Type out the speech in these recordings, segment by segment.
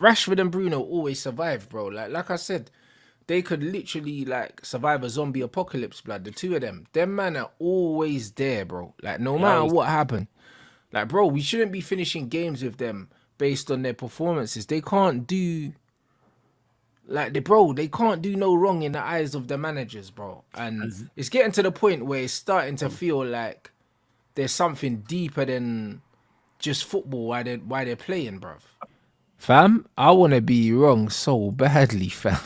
Rashford and Bruno always survive, bro. Like I said, they could literally like survive a zombie apocalypse, blood. The two of them, man are always there, bro. Like no They matter always what happened, like bro, we shouldn't be finishing games with them based on their performances. They can't do like they can't do no wrong in the eyes of the managers, bro. And and it's getting to the point where it's starting to feel like there's something deeper than just football why they're playing, bruv. Fam, I wanna be wrong so badly, fam.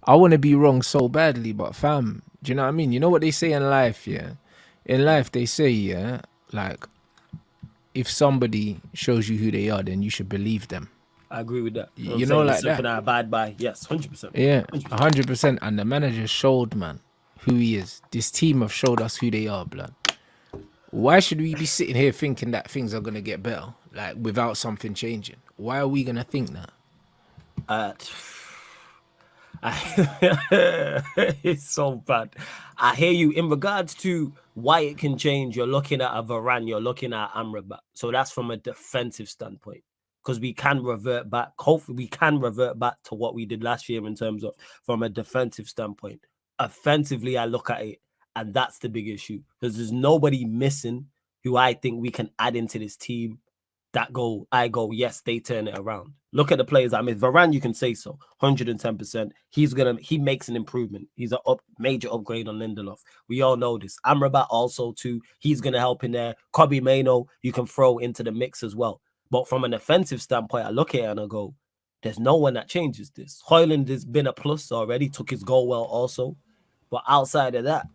I wanna be wrong so badly, but fam, do you know what I mean? You know what they say in life, yeah? In life they say, yeah, like if somebody shows you who they are, then you should believe them. I agree with that. You know what I'm You know, saying? It's like something that. I abide by. Yes, 100%. Yeah, 100%. 100%. And the manager showed, man, who he is. This team have showed us who they are, blood. Why should we be sitting here thinking that things are gonna get better, like without something changing? Why are we gonna think that? Uh, it's so bad. I hear you. In regards to why it can change, you're looking at a Varane, you're looking at Amrabat. So that's from a defensive standpoint. Because we can revert back. Hopefully, we can revert back to what we did last year in terms of from a defensive standpoint. Offensively, I look at it, and that's the big issue. Because there's nobody missing who I think we can add into this team I go, yes, they turn it around. Look at the players. I mean, Varane, you can say so, 110%. He makes an improvement. He's a major upgrade on Lindelof. We all know this. Amrabat also too. He's gonna help in there. Kobe Mano, you can throw into the mix as well. But from an offensive standpoint, I look at it and I go, there's no one that changes this. Hoyland has been a plus already. Took his goal well also. But outside of that,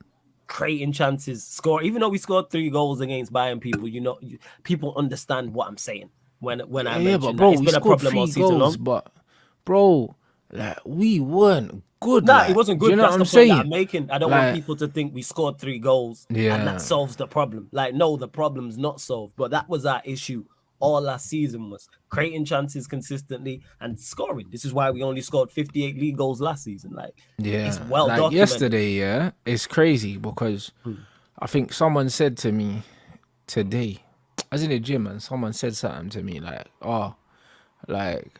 creating chances, score. Even though we scored 3 goals against Bayern, people understand what I'm saying when I Yeah, but mention that bro, it's we been a scored problem all three season goals, long. but bro, like we weren't good. Nah, it Like, wasn't do you good. know what That's I'm the point that saying? I'm making. I don't want Like, people to think we scored 3 goals and that yeah, solves the problem. Like, no, the problem's not solved. But that was our issue all last season was creating chances consistently and scoring. This is why we only scored 58 league goals last season. Like, it's yeah. well Like documented. yesterday, yeah, it's crazy because I think someone said to me today, I was in the gym and someone said something to me like, oh, like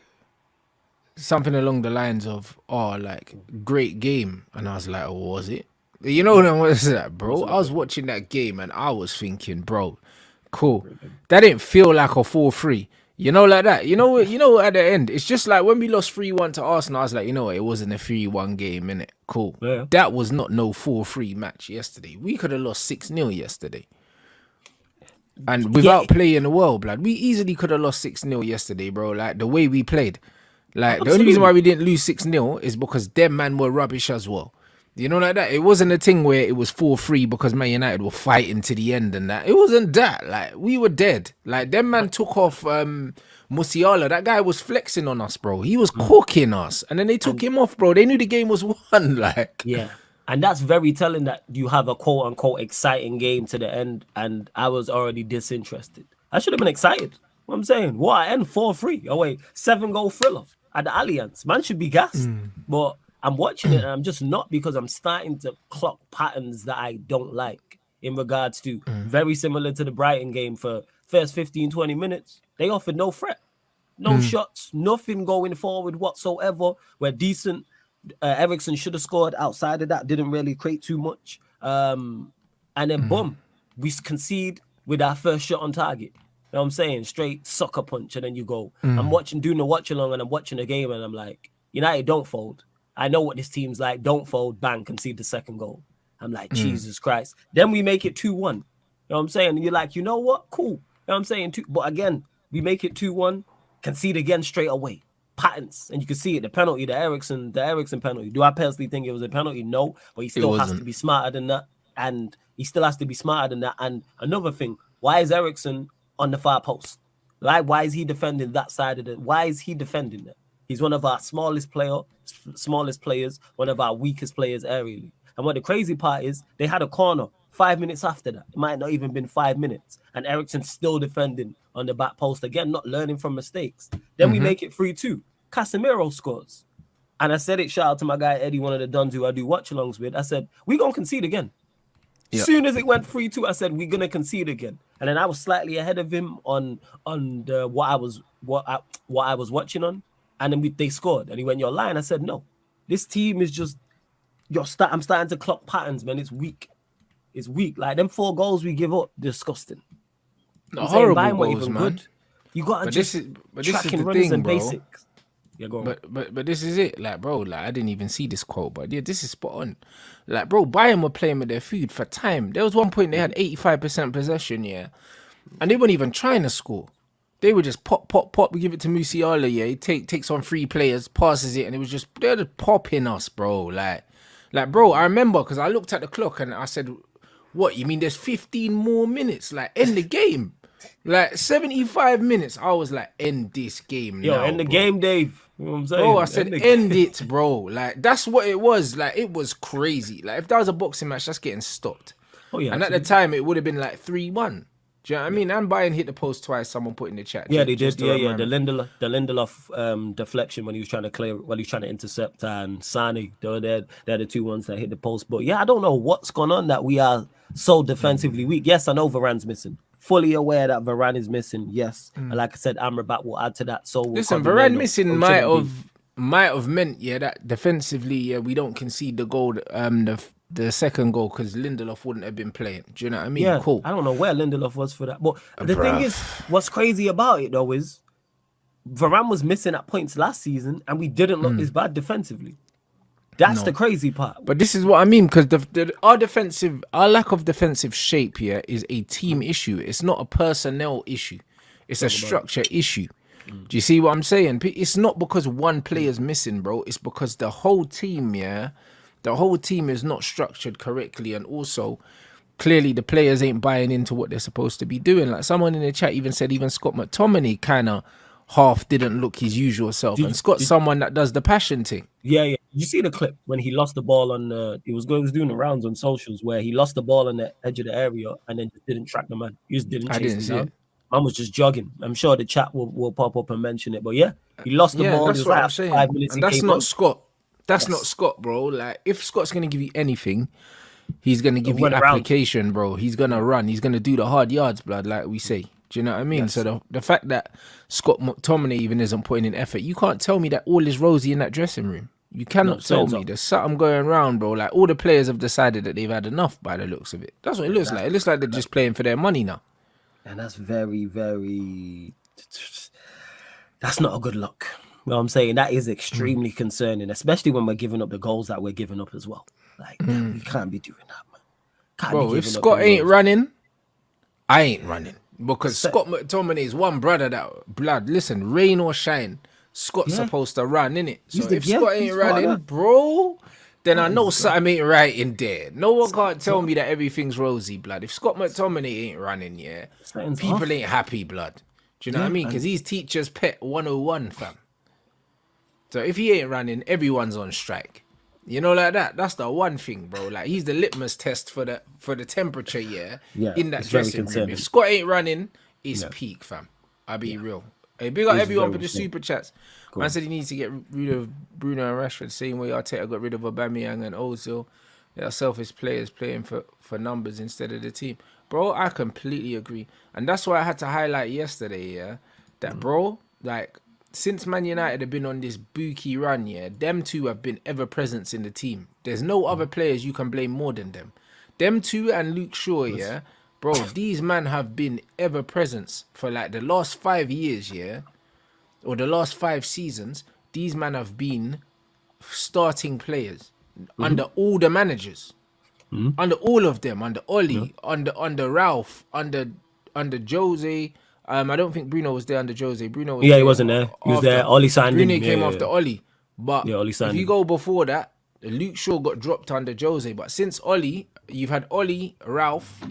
something along the lines of, "Oh, like great game," and I was like, "Oh, was it?" You know Yeah, what I was that, it bro? wasn't I a was great game. watching that game and I was thinking, bro, cool. Great game. That didn't feel like a 4-3. You know, like that. You know, at the end, it's just like when we lost 3-1 to Arsenal. I was like, you know what? It wasn't a 3-1 game, innit? Cool. Yeah. That was not no 4-3 match yesterday. We could have lost 6-0 yesterday. And Yeah, without playing well, blood, we easily could have lost 6-0 yesterday, bro. Like the way we played. Like the only reason why absolutely. we didn't lose 6-0 is because them man were rubbish as well. You know, like that. It wasn't a thing where it was 4-3 because Man United were fighting to the end and that. It wasn't that. Like we were dead. Like them man took off Musiala. That guy was flexing on us, bro. He was cooking us. And then they took And him off, bro. They knew the game was won. Like yeah, and that's very telling that you have a quote unquote exciting game to the end, and I was already disinterested. I should have been excited. What I'm saying, what I end 4-3. Oh wait, 7-goal thriller at the Allianz. Man should be gassed, but I'm watching it and I'm just not because I'm starting to clock patterns that I don't like in regards to very similar to the Brighton game for first 15, 20 minutes. They offered no threat. No shots, nothing going forward whatsoever. We're decent. Ericsson should have scored. Outside of that, didn't really create too much. And then boom, we concede with our first shot on target. You know what I'm saying? Straight sucker punch, and then you go. I'm doing the watch along, and I'm watching the game, and I'm like, United, don't fold. I know what this team's like. Don't fold. Bang, concede the second goal. I'm like, Jesus Christ. Then we make it 2-1. You know what I'm saying? And you're like, you know what? Cool. You know what I'm saying? But again, we make it 2-1, concede again straight away. Patents, and you can see it. The penalty, the Ericsson penalty. Do I personally think it was a penalty? No, but he it still has to wasn't. be smarter than that. And he still has to be smarter than that. And another thing, why is Ericsson on the far post? Like, why is he defending that side of it? Why is he defending that? He's one of our smallest players, one of our weakest players aerially. And what the crazy part is, they had a corner 5 minutes after that. It might not even been 5 minutes. And Ericsson's still defending on the back post. Again, not learning from mistakes. Then we make it 3-2. Casemiro scores. And I said it, shout out to my guy Eddie, one of the Duns who I do watch-alongs with. I said, we're going to concede again. Yeah. Soon as it went 3-2, I said, we're going to concede again. And then I was slightly ahead of him on what I was watching on. And then they scored. And he went, "You're lying." I said, "No. This team is just I'm starting to clock patterns, man. It's weak. It's weak. Like them 4 goals we give up, disgusting. I'm saying Horrible Bayern were goals, even man. good. You gotta But just this is tracking the runners thing, and bro. basics. Yeah, go on. But this is it, like, bro. Like, I didn't even see this quote, but yeah, this is spot on. Like, bro, Bayern were playing with their food for time. There was one point they had 85% possession, yeah, and they weren't even trying to score. They would just pop, pop, pop. We give it to Musiala, yeah. He takes on 3 players, passes it, and it was just they're just popping us, bro. Like, bro, I remember because I looked at the clock and I said, "What? You mean there's 15 more minutes? Like, end the game." Like 75 minutes, I was like, end this game Yo, now, end the bro. game, Dave. You know what I'm saying? Bro, I said, end it, bro. Like, that's what it was. Like, it was crazy. Like, if that was a boxing match, that's getting stopped. Oh, yeah. And at the time, it would have been like 3-1. Do you know what I mean? And Bayern hit the post twice, someone put in the chat. Yeah, they did. Yeah. The Lindelof deflection when he was trying to clear, when he was trying to intercept, and Sane, they're the 2 ones that hit the post. But yeah, I don't know what's going on that we are so defensively weak. Yes, I know Varane's missing. Fully aware that Varane is missing. Yes, and like I said, Amrabat will add to that. So listen, Varane missing might have meant that defensively, we don't concede the goal, the second goal, because Lindelof wouldn't have been playing. Do you know what I mean? Yeah, cool. I don't know where Lindelof was for that. But the thing is, what's crazy about it though is Varane was missing at points last season, and we didn't look this bad defensively. That's the crazy part. But this is what I mean, because our lack of defensive shape here is a team issue. It's not a personnel issue. It's a structure issue. Do you see what I'm saying? It's not because one player's missing, bro. It's because the whole team, the whole team is not structured correctly, and also clearly the players ain't buying into what they're supposed to be doing. Like someone in the chat even said, even Scott McTominay kind of half didn't look his usual self, and Scott's someone that does the passion thing. Yeah. You see the clip when he lost the ball on he was doing the rounds on socials where he lost the ball on the edge of the area and then just didn't track the man. He just didn't chase him down. Man was just jogging. I'm sure the chat will pop up and mention it. But yeah, he lost the ball. That's what I'm saying. 5 minutes and that's not Scott. That's not Scott, bro. Like, if Scott's gonna give you anything, he's gonna give you application, bro. He's gonna run. He's gonna do the hard yards, blood, like we say. Do you know what I mean? Yes. So the fact that Scott McTominay even isn't putting in effort, you can't tell me that all is rosy in that dressing room. You cannot tell me. There's something going around, bro. Like, all the players have decided that they've had enough by the looks of it. That's what it looks like. It looks like they're just playing for their money now. And that's very, very... That's not a good look. You know what I'm saying? That is extremely concerning, especially when we're giving up the goals that we're giving up as well. Like, we can't be doing that, man. Bro, if Scott ain't running, I ain't running. Because Scott McTominay is one brother that, blood, listen, rain or shine, Scott's supposed to run, innit? So if Scott ain't running, bro, then I know something ain't right in there. No one can't tell me that everything's rosy, blood. If Scott McTominay ain't running, people ain't happy, blood. Do you know what I mean? Because he's teacher's pet 101, fam. So if he ain't running, everyone's on strike. You know, like that. That's the one thing, bro. Like, he's the litmus test for the temperature, in that dressing room. If Scott ain't running, it's peak, fam. I'll be real. Hey, big up everyone for the super chats. Cool. Man said he needs to get rid of Bruno and Rashford, same way Arteta got rid of Aubameyang and Ozil. They are selfish players playing for numbers instead of the team. Bro, I completely agree. And that's why I had to highlight yesterday, that, bro, like, since Man United have been on this bookie run, them two have been ever-present in the team. There's no other players you can blame more than them. Them two and Luke Shaw, bro, these men have been ever-present for like the last 5 years, or the last 5 seasons. These men have been starting players under all the managers, under all of them, under Oli, under Ralph, under Jose. I don't think Bruno was there under Jose. Bruno was he wasn't there. He was there. Oli signed Bruno him. came after Oli. But Oli signed if you go before that, Luke Shaw got dropped under Jose. But since Oli, you've had Oli, Ralph,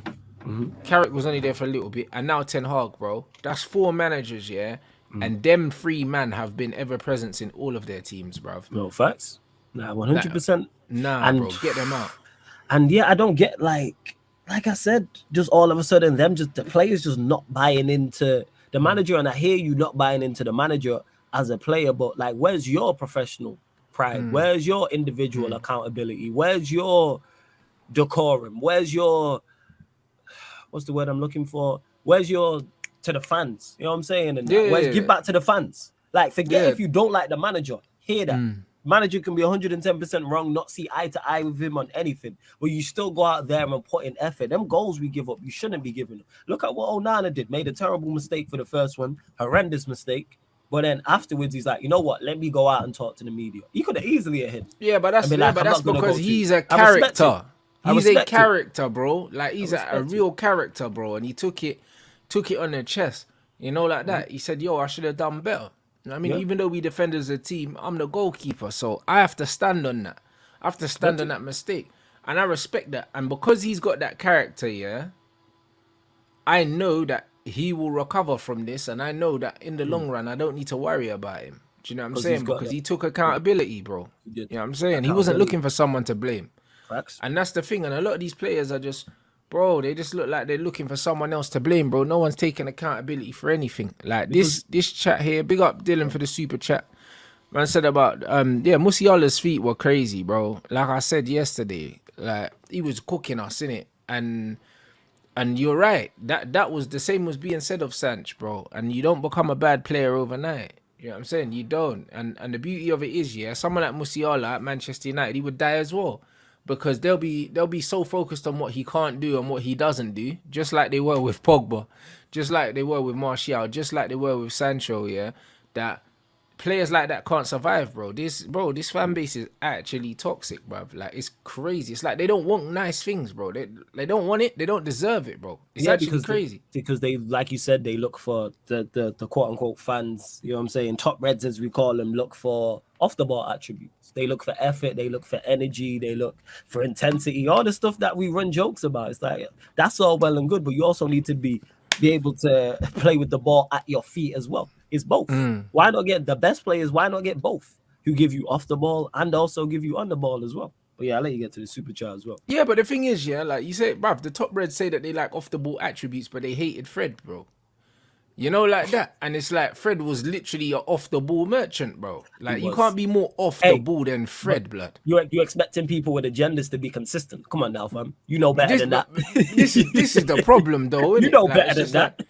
Carrick was only there for a little bit, and now Ten Hag, bro. That's 4 managers, and them 3 men have been ever present in all of their teams, bruv. No, facts. Nah, 100%. Bro, get them out. And I don't get like I said, just all of a sudden, the players just not buying into the manager. And I hear you not buying into the manager as a player, but like, where's your professional pride? Where's your individual accountability? Where's your decorum? Where's your, what's the word I'm looking for? Where's your, to the fans? You know what I'm saying? And give back to the fans. Like, forget Yeah. if you don't like the manager. Hear that. Manager can be 110% wrong, not see eye to eye with him on anything, but you still go out there and put in effort. Them goals we give up, you shouldn't be giving them. Look at what Onana did. Made a terrible mistake for the first one, horrendous mistake. But then afterwards, he's like, you know what? Let me go out and talk to the media. He could have easily hit him. Yeah, but And be like, I'm that's not gonna because go to. he's a I respect him. character. I He's a respect him. character, bro. Like he's a respect real character, bro. And he took it on the chest. You know, like that. He said, "Yo, I should have done better." You know what I mean, Yeah. even though we defend as a team, I'm the goalkeeper, so I have to stand on that. I have to stand on that mistake, and I respect that. And because he's got that character, yeah, I know that he will recover from this, and I know that in the long run, I don't need to worry about him. Do you know what I'm 'Cause saying? he's got Because that. he took accountability, bro. He did. You know what I'm saying? He wasn't looking for someone to blame. Facts. And that's the thing. And a lot of these players are just, bro, they just look like they're looking for someone else to blame, bro. No one's taking accountability for anything. Like this chat here, big up Dylan for the super chat. Man said about Musiala's feet were crazy, bro. Like I said yesterday, like he was cooking us, innit? And you're right. That was the same was being said of Sanch, bro. And you don't become a bad player overnight. You know what I'm saying? You don't. And the beauty of it is, yeah, someone like Musiala at Manchester United, he would die as well. Because they'll be so focused on what he can't do and what he doesn't do, just like they were with Pogba, just like they were with Martial, just like they were with Sancho, yeah, that players like that can't survive, bro. This fan base is actually toxic, bro. Like it's crazy. It's like they don't want nice things, bro. They don't want it. They don't deserve it, bro. It's actually crazy. Because they, like you said, they look for the quote unquote fans. You know what I'm saying? Top reds, as we call them, look for off the ball attributes. They look for effort. They look for energy. They look for intensity. All the stuff that we run jokes about. It's like that's all well and good, but you also need to be able to play with the ball at your feet as well. It's both. Why not get the best players? Why not get both who give you off the ball and also give you on the ball as well? But yeah, I'll let you get to the super chat as well. Yeah, but the thing is, yeah, like you say, bruv, the top reds say that they like off the ball attributes, but they hated Fred, bro. You know, like that. And it's like Fred was literally an off the ball merchant, bro. Like you can't be more off the ball than Fred, blood. You're expecting people with agendas to be consistent. Come on now, fam. You know better than that. This is the problem, though. You know better than that.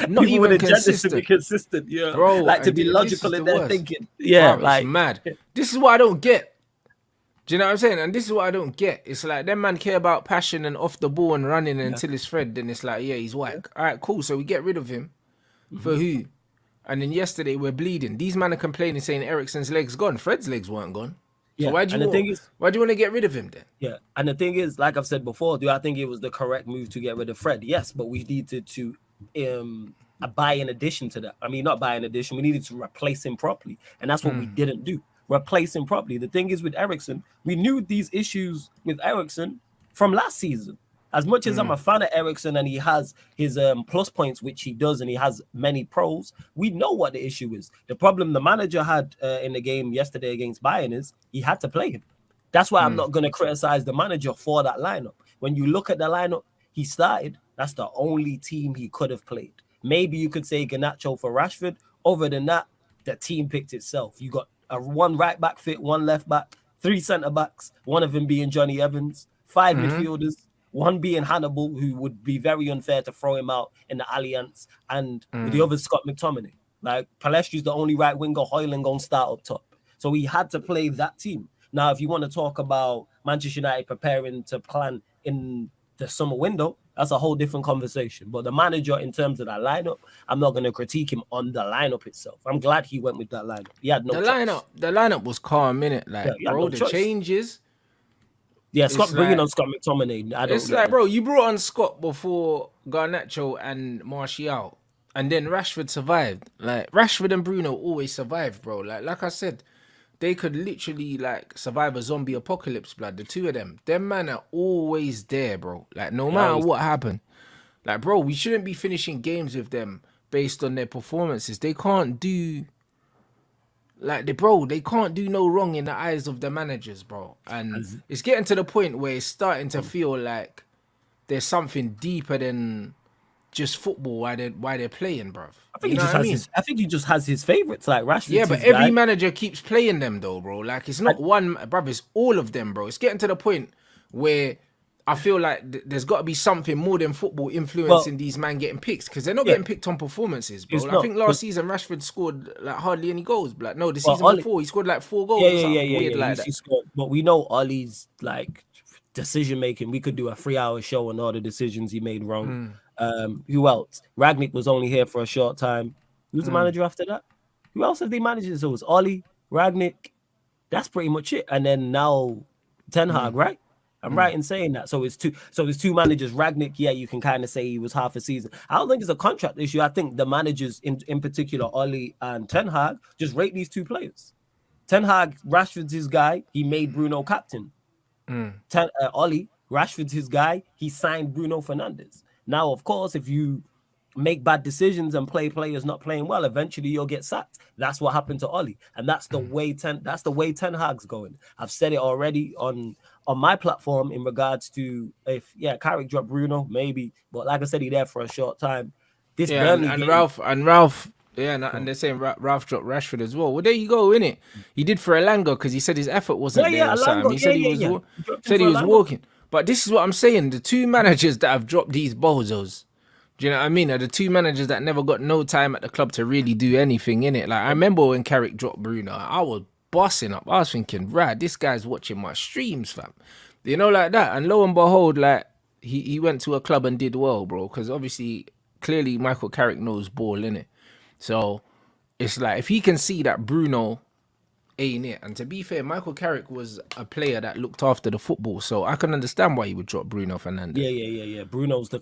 Not people even with agendas consistent. to be consistent, yeah. Bro, like to be logical in their thinking. Yeah, bro, like it's mad. This is what I don't get. Do you know what I'm saying? And this is what I don't get. It's like them man care about passion and off the ball and running until it's Fred. Then it's like, yeah, he's whack. All right, cool. So we get rid of him. For who? And then yesterday we're bleeding. These men are complaining, saying Eriksen's legs gone. Fred's legs weren't gone. So why do you want to get rid of him then? Yeah, and the thing is, like I've said before, do I think it was the correct move to get rid of Fred? Yes, but we needed to buy in addition to that. I mean, not buy in addition. We needed to replace him properly, and that's what we didn't do. Replace him properly. The thing is with Eriksen, we knew these issues with Eriksen from last season. As much as I'm a fan of Eriksen and he has his plus points, which he does, and he has many pros, we know what the issue is. The problem the manager had in the game yesterday against Bayern is he had to play him. That's why I'm not going to criticize the manager for that lineup. When you look at the lineup he started, that's the only team he could have played. Maybe you could say Garnacho for Rashford. Other than that, the team picked itself. You got one right back fit, one left back, 3 centre backs, one of them being Johnny Evans, 5 midfielders, one being Hannibal, who would be very unfair to throw him out in the Alliance, and the other Scott McTominay. Like Palestri's the only right winger, Hoyland gonna start up top. So he had to play that team. Now, if you want to talk about Manchester United preparing to plan in the summer window, that's a whole different conversation. But the manager, in terms of that lineup, I'm not going to critique him on the lineup itself. I'm glad he went with that lineup. He had no choice. The lineup was calm, innit? Like, bro, the changes. Yeah, Scott bringing on Scott McTominay. It's like, bro, you brought on Scott before Garnacho and Martial, and then Rashford survived. Like, Rashford and Bruno always survived, bro. Like I said, they could literally like survive a zombie apocalypse, blood. The two of them man are always there, bro. Like no matter what happened, like bro, we shouldn't be finishing games with them based on their performances. They can't do they can't do no wrong in the eyes of the managers, bro. And it's getting to the point where it's starting to feel like there's something deeper than just football why they're playing, bro. I think he just has his favorites like Rashford. Yeah, but every manager keeps playing them though, bro. Like it's not one, bro. It's all of them, bro. It's getting to the point where I feel like there's got to be something more than football Well, influencing these man getting picked because they're not yeah, getting picked on performances, bro. it's Like, I not. think last season Rashford scored like hardly any goals. Like no, the Well, season Ollie, before he scored like 4 yeah, goals or something weird like He that. scored, but we know Ollie's like decision making. We could do a 3-hour show on all the decisions he made wrong. Who else? Ragnick was only here for a short time. Who's the manager after that? Who else have they managed? So it was Ollie, Ragnick. That's pretty much it. And then now Ten Hag, right? I'm right in saying that. So it's two. So it's two managers. Ragnick, yeah, you can kind of say he was half a season. I don't think it's a contract issue. I think the managers, in particular, Ollie and Ten Hag, just rate these two players. Ten Hag, Rashford's his guy. He made Bruno captain. Ollie, Rashford's his guy. He signed Bruno Fernandes. Now, of course, if you make bad decisions and players not playing well, eventually you'll get sacked. That's what happened to Ollie, and that's the way Ten Hag's going. I've said it already on my platform in regards to if Carrick dropped Bruno, maybe, but like I said, he there for a short time. This Yeah, Burnley and game, Ralph, yeah, and they're saying Ralph dropped Rashford as well. Well, there you go, innit? He did for Elanga because he said his effort wasn't there or something. Alango, He said he was He dropped him said for he was Alango. walking. But this is what I'm saying: the two managers that have dropped these bozos, do you know what I mean? Are the two managers that never got no time at the club to really do anything in it. Like I remember when Carrick dropped Bruno, I was bossing up. I was thinking, right, this guy's watching my streams, fam. You know, like that. And lo and behold, like he went to a club and did well, bro. Because obviously, clearly, Michael Carrick knows ball, innit? So it's like if he can see that Bruno ain't it. And to be fair, Michael Carrick was a player that looked after the football, so I can understand why he would drop Bruno Fernandes. Yeah. Bruno's the